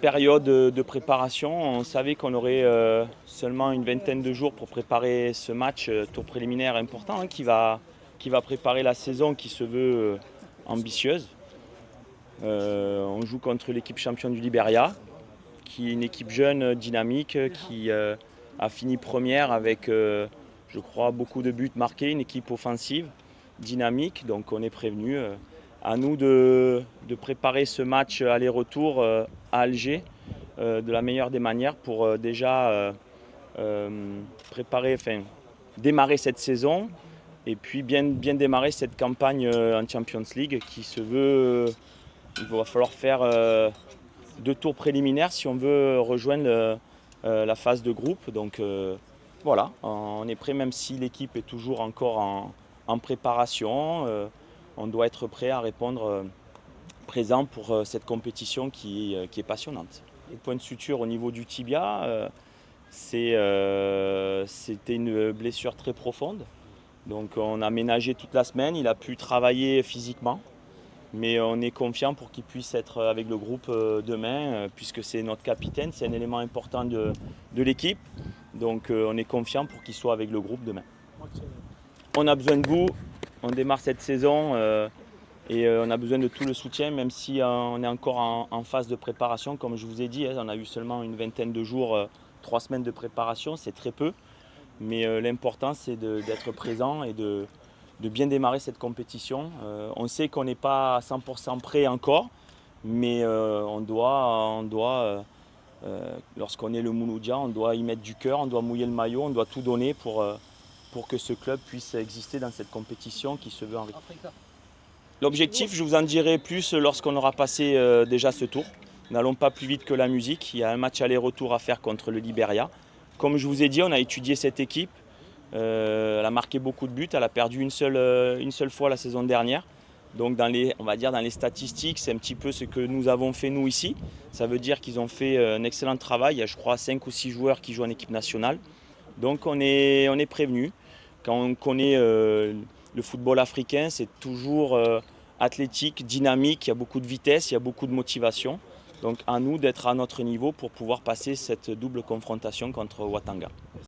période de préparation. On savait qu'on aurait seulement une vingtaine de jours pour préparer ce match tour préliminaire important qui va préparer la saison qui se veut ambitieuse. On joue contre l'équipe championne du Liberia, qui est une équipe jeune, dynamique, qui a fini première avec, je crois, beaucoup de buts marqués, une équipe offensive, dynamique. Donc on est prévenu. À nous de préparer ce match aller-retour à Alger de la meilleure des manières pour déjà démarrer cette saison et puis bien démarrer cette campagne en Champions League qui se veut. Il va falloir faire 2 tours préliminaires si on veut rejoindre la phase de groupe. Donc voilà, on est prêt même si l'équipe est toujours encore en préparation. On doit être prêt à répondre présent pour cette compétition qui est passionnante. Le point de suture au niveau du tibia, c'était une blessure très profonde. Donc on a ménagé toute la semaine, il a pu travailler physiquement. Mais on est confiant pour qu'il puisse être avec le groupe demain, puisque c'est notre capitaine, c'est un élément important de l'équipe. Donc on est confiant pour qu'il soit avec le groupe demain. On a besoin de vous, on démarre cette saison et on a besoin de tout le soutien, même si on est encore en phase de préparation. Comme je vous ai dit, on a eu seulement une vingtaine de jours, 3 semaines de préparation, c'est très peu. Mais l'important c'est d'être présent et de bien démarrer cette compétition. On sait qu'on n'est pas à 100% prêt encore, mais lorsqu'on est le Mouloudia, on doit y mettre du cœur, on doit mouiller le maillot, on doit tout donner pour que ce club puisse exister dans cette compétition qui se veut enrichie. L'objectif, je vous en dirai plus lorsqu'on aura passé déjà ce tour. N'allons pas plus vite que la musique. Il y a un match aller-retour à faire contre le Liberia. Comme je vous ai dit, on a étudié cette équipe. Elle a marqué beaucoup de buts, elle a perdu une seule fois la saison dernière. Donc on va dire dans les statistiques, c'est un petit peu ce que nous avons fait nous ici. Ça veut dire qu'ils ont fait un excellent travail. Il y a je crois 5 ou 6 joueurs qui jouent en équipe nationale. Donc on est prévenu. Quand on connaît le football africain, c'est toujours athlétique, dynamique, il y a beaucoup de vitesse, il y a beaucoup de motivation. Donc à nous d'être à notre niveau pour pouvoir passer cette double confrontation contre Ouattanga.